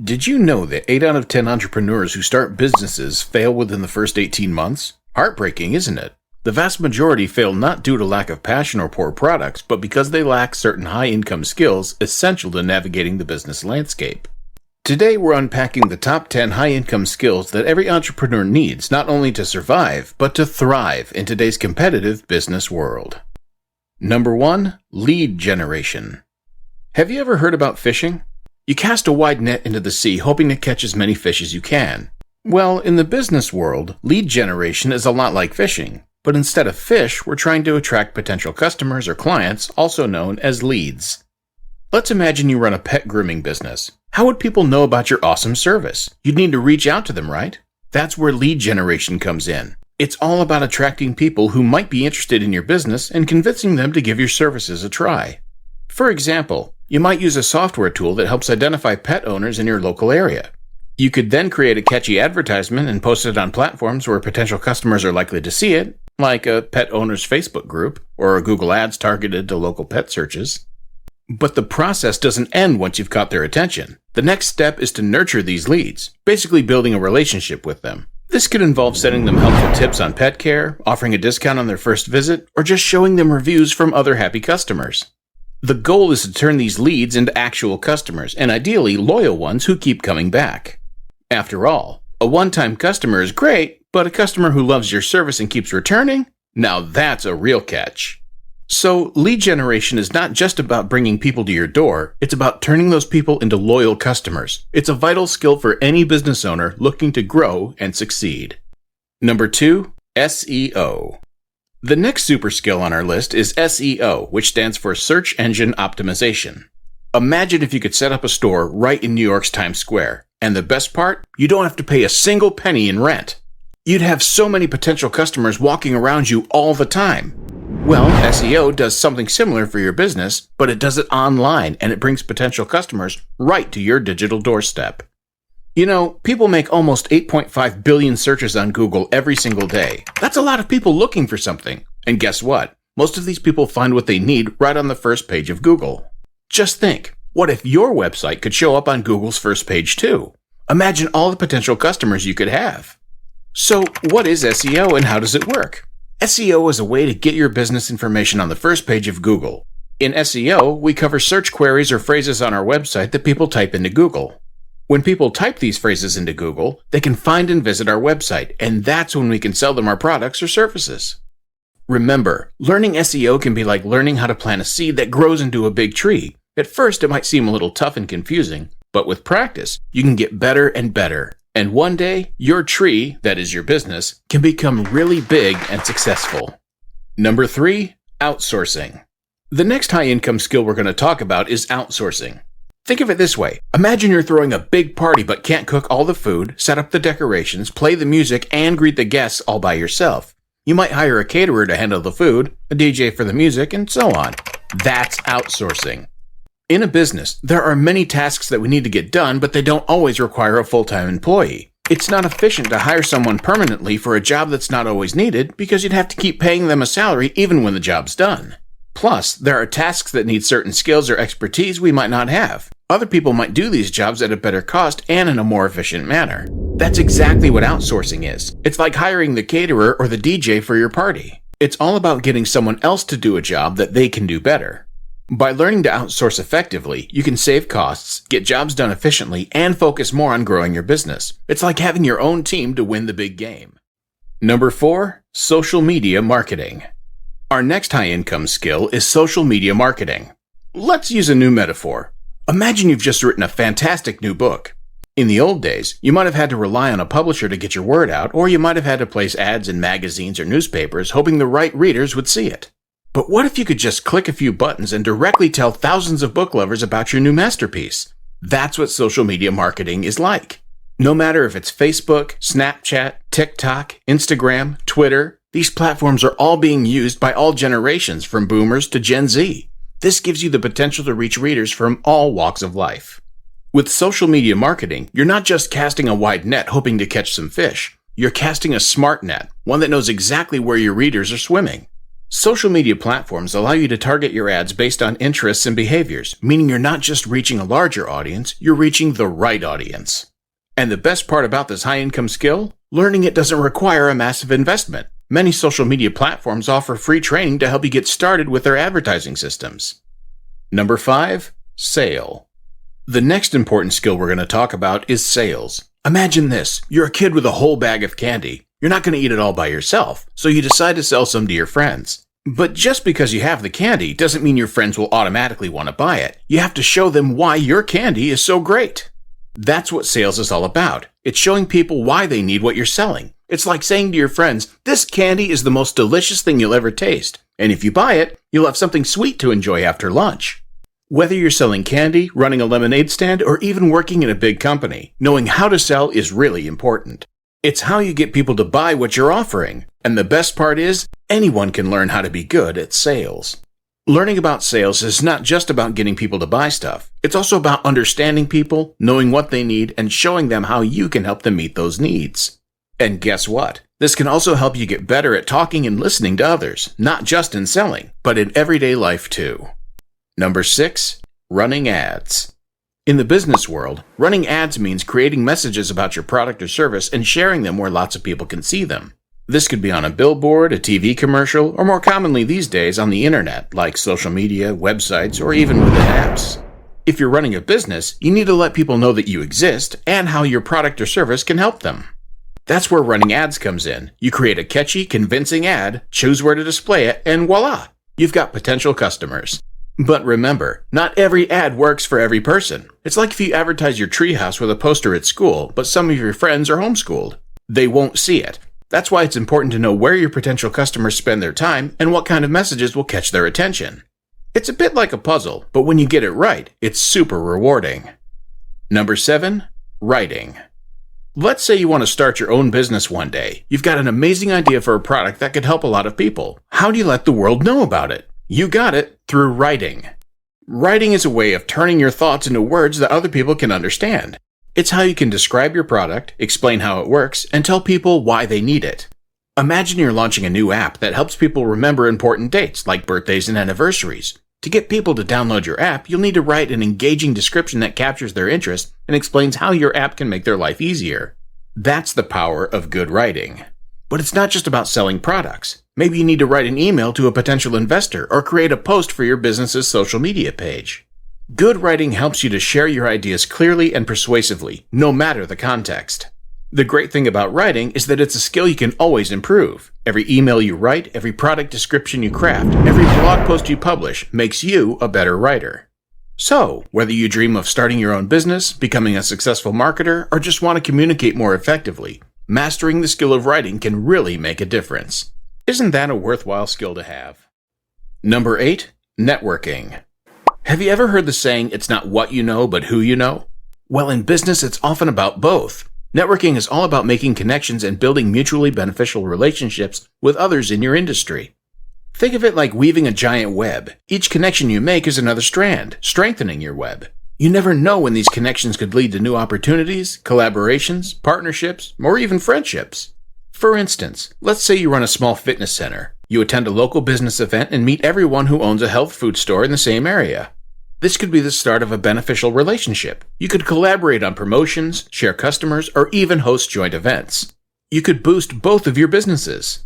Did you know that 8 out of 10 entrepreneurs who start businesses fail within the first 18 months? Heartbreaking, isn't it? The vast majority fail not due to lack of passion or poor products, but because they lack certain high-income skills essential to navigating the business landscape. Today, we're unpacking the top 10 high-income skills that every entrepreneur needs not only to survive, but to thrive in today's competitive business world. Number 1. Lead generation. Have you ever heard about fishing? You cast a wide net into the sea hoping to catch as many fish as you can. Well, in the business world, lead generation is a lot like fishing, but instead of fish, we're trying to attract potential customers or clients, also known as leads. Let's imagine you run a pet grooming business. How would people know about your awesome service? You'd need to reach out to them, right? That's where lead generation comes in. It's all about attracting people who might be interested in your business and convincing them to give your services a try. For example, you might use a software tool that helps identify pet owners in your local area. You could then create a catchy advertisement and post it on platforms where potential customers are likely to see it, like a pet owner's Facebook group or a Google Ads targeted to local pet searches. But the process doesn't end once you've caught their attention. The next step is to nurture these leads, basically building a relationship with them. This could involve sending them helpful tips on pet care, offering a discount on their first visit, or just showing them reviews from other happy customers. The goal is to turn these leads into actual customers, and ideally loyal ones who keep coming back. After all, a one-time customer is great, but a customer who loves your service and keeps returning? Now that's a real catch. So, lead generation is not just about bringing people to your door, it's about turning those people into loyal customers. It's a vital skill for any business owner looking to grow and succeed. Number 2, SEO. The next super skill on our list is SEO, which stands for Search Engine Optimization. Imagine if you could set up a store right in New York's Times Square. And the best part? You don't have to pay a single penny in rent. You'd have so many potential customers walking around you all the time. Well, SEO does something similar for your business, but it does it online and it brings potential customers right to your digital doorstep. You know, people make almost 8.5 billion searches on Google every single day. That's a lot of people looking for something. And guess what? Most of these people find what they need right on the first page of Google. Just think, what if your website could show up on Google's first page too? Imagine all the potential customers you could have. So, what is SEO and how does it work? SEO is a way to get your business information on the first page of Google. In SEO, we cover search queries or phrases on our website that people type into Google. When people type these phrases into Google, they can find and visit our website, and that's when we can sell them our products or services. Remember, learning SEO can be like learning how to plant a seed that grows into a big tree. At first, it might seem a little tough and confusing, but with practice, you can get better and better. And one day, your tree, that is your business, can become really big and successful. Number 3, outsourcing. The next high-income skill we're going to talk about is outsourcing. Think of it this way. Imagine you're throwing a big party but can't cook all the food, set up the decorations, play the music, and greet the guests all by yourself. You might hire a caterer to handle the food, a DJ for the music, and so on. That's outsourcing. In a business, there are many tasks that we need to get done, but they don't always require a full-time employee. It's not efficient to hire someone permanently for a job that's not always needed because you'd have to keep paying them a salary even when the job's done. Plus, there are tasks that need certain skills or expertise we might not have. Other people might do these jobs at a better cost and in a more efficient manner. That's exactly what outsourcing is. It's like hiring the caterer or the DJ for your party. It's all about getting someone else to do a job that they can do better. By learning to outsource effectively, you can save costs, get jobs done efficiently, and focus more on growing your business. It's like having your own team to win the big game. Number 4, social media marketing. Our next high-income skill is social media marketing. Let's use a new metaphor. Imagine you've just written a fantastic new book. In the old days, you might have had to rely on a publisher to get your word out, or you might have had to place ads in magazines or newspapers hoping the right readers would see it. But what if you could just click a few buttons and directly tell thousands of book lovers about your new masterpiece? That's what social media marketing is like. No matter if it's Facebook, Snapchat, TikTok, Instagram, Twitter, these platforms are all being used by all generations from boomers to Gen Z. This gives you the potential to reach readers from all walks of life. With social media marketing, you're not just casting a wide net hoping to catch some fish. You're casting a smart net, one that knows exactly where your readers are swimming. Social media platforms allow you to target your ads based on interests and behaviors, meaning you're not just reaching a larger audience, you're reaching the right audience. And the best part about this high-income skill? Learning it doesn't require a massive investment. Many social media platforms offer free training to help you get started with their advertising systems. Number 5, sale. The next important skill we're going to talk about is sales. Imagine this. You're a kid with a whole bag of candy. You're not going to eat it all by yourself, so you decide to sell some to your friends. But just because you have the candy doesn't mean your friends will automatically want to buy it. You have to show them why your candy is so great. That's what sales is all about. It's showing people why they need what you're selling. It's like saying to your friends, this candy is the most delicious thing you'll ever taste, and if you buy it, you'll have something sweet to enjoy after lunch. Whether you're selling candy, running a lemonade stand, or even working in a big company, knowing how to sell is really important. It's how you get people to buy what you're offering. And the best part is, anyone can learn how to be good at sales. Learning about sales is not just about getting people to buy stuff. It's also about understanding people, knowing what they need, and showing them how you can help them meet those needs. And guess what? This can also help you get better at talking and listening to others, not just in selling, but in everyday life too. Number 6, running ads. In the business world, running ads means creating messages about your product or service and sharing them where lots of people can see them. This could be on a billboard, a TV commercial, or more commonly these days on the internet, like social media, websites, or even within apps. If you're running a business, you need to let people know that you exist and how your product or service can help them. That's where running ads comes in. You create a catchy, convincing ad, choose where to display it, and voila! You've got potential customers. But remember, not every ad works for every person. It's like if you advertise your treehouse with a poster at school, but some of your friends are homeschooled. They won't see it. That's why it's important to know where your potential customers spend their time and what kind of messages will catch their attention. It's a bit like a puzzle, but when you get it right, it's super rewarding. Number 7, writing. Let's say you want to start your own business one day. You've got an amazing idea for a product that could help a lot of people. How do you let the world know about it? You got it through writing. Writing is a way of turning your thoughts into words that other people can understand. It's how you can describe your product, explain how it works, and tell people why they need it. Imagine you're launching a new app that helps people remember important dates like birthdays and anniversaries. To get people to download your app, you'll need to write an engaging description that captures their interest and explains how your app can make their life easier. That's the power of good writing. But it's not just about selling products. Maybe you need to write an email to a potential investor or create a post for your business's social media page. Good writing helps you to share your ideas clearly and persuasively, no matter the context. The great thing about writing is that it's a skill you can always improve. Every email you write, every product description you craft, every blog post you publish makes you a better writer. So, whether you dream of starting your own business, becoming a successful marketer, or just want to communicate more effectively, mastering the skill of writing can really make a difference. Isn't that a worthwhile skill to have? Number 8, networking. Have you ever heard the saying, it's not what you know, but who you know? Well, in business, it's often about both. Networking is all about making connections and building mutually beneficial relationships with others in your industry. Think of it like weaving a giant web. Each connection you make is another strand, strengthening your web. You never know when these connections could lead to new opportunities, collaborations, partnerships, or even friendships. For instance, let's say you run a small fitness center. You attend a local business event and meet everyone who owns a health food store in the same area. This could be the start of a beneficial relationship. You could collaborate on promotions, share customers, or even host joint events. You could boost both of your businesses.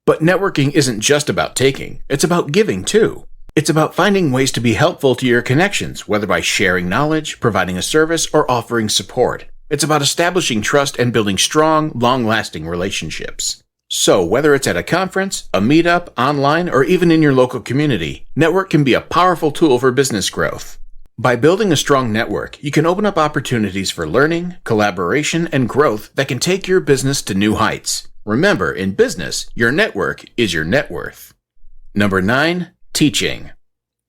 But networking isn't just about taking, it's about giving too. It's about finding ways to be helpful to your connections, whether by sharing knowledge, providing a service, or offering support. It's about establishing trust and building strong, long-lasting relationships. So, whether it's at a conference, a meetup, online, or even in your local community, network can be a powerful tool for business growth. By building a strong network, you can open up opportunities for learning, collaboration, and growth that can take your business to new heights. Remember, in business, your network is your net worth. Number 9, teaching.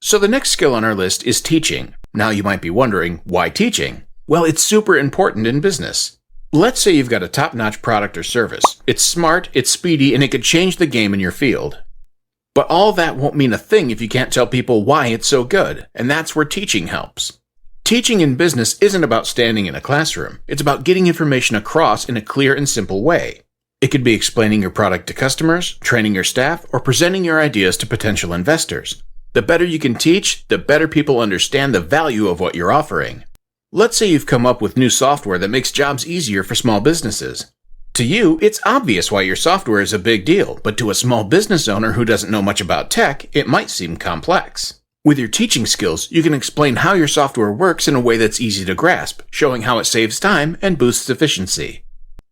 So the next skill on our list is teaching. Now you might be wondering, why teaching? Well, it's super important in business. Let's say you've got a top-notch product or service. It's smart, it's speedy, and it could change the game in your field. But all that won't mean a thing if you can't tell people why it's so good, and that's where teaching helps. Teaching in business isn't about standing in a classroom. It's about getting information across in a clear and simple way. It It could be explaining your product to customers, training your staff, or presenting your ideas to potential investors. The better you can teach, the better people understand the value of what you're offering. Let's say you've come up with new software that makes jobs easier for small businesses. To you, it's obvious why your software is a big deal, but to a small business owner who doesn't know much about tech, it might seem complex. With your teaching skills, you can explain how your software works in a way that's easy to grasp, showing how it saves time and boosts efficiency.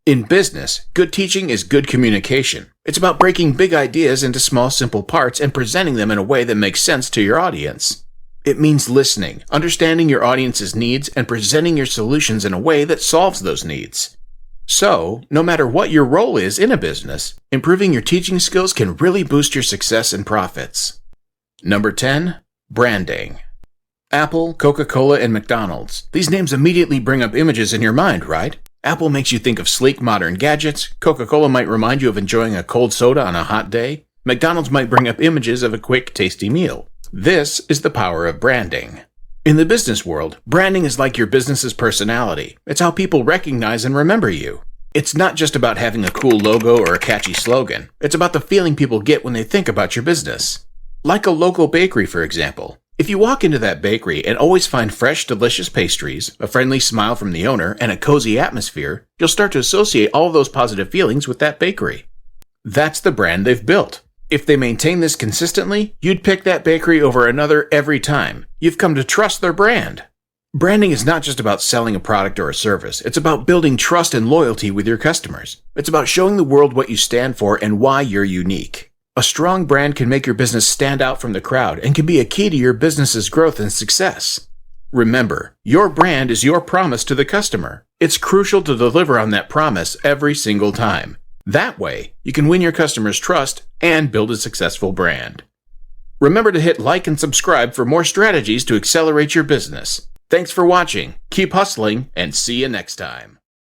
In business, good teaching is good communication. It's about breaking big ideas into small, simple parts and presenting them in a way that makes sense to your audience. It means listening, understanding your audience's needs, and presenting your solutions in a way that solves those needs. So, no matter what your role is in a business, improving your teaching skills can really boost your success and profits. Number 10. Branding. Apple, Coca-Cola, and McDonald's. These names immediately bring up images in your mind, right? Apple makes you think of sleek, modern gadgets. Coca-Cola might remind you of enjoying a cold soda on a hot day. McDonald's might bring up images of a quick, tasty meal. This is the power of branding. In the business world, branding is like your business's personality. It's how people recognize and remember you. It's not just about having a cool logo or a catchy slogan. It's about the feeling people get when they think about your business. Like a local bakery, for example. If you walk into that bakery and always find fresh, delicious pastries, a friendly smile from the owner, and a cozy atmosphere, you'll start to associate all of those positive feelings with that bakery. That's the brand they've built. If they maintain this consistently, you'd pick that bakery over another every time. You've come to trust their brand. Branding is not just about selling a product or a service. It's about building trust and loyalty with your customers. It's about showing the world what you stand for and why you're unique. A strong brand can make your business stand out from the crowd and can be a key to your business's growth and success. Remember, your brand is your promise to the customer. It's crucial to deliver on that promise every single time. That way, you can win your customers' trust and build a successful brand. Remember to hit like and subscribe for more strategies to accelerate your business. Thanks for watching, keep hustling, and see you next time.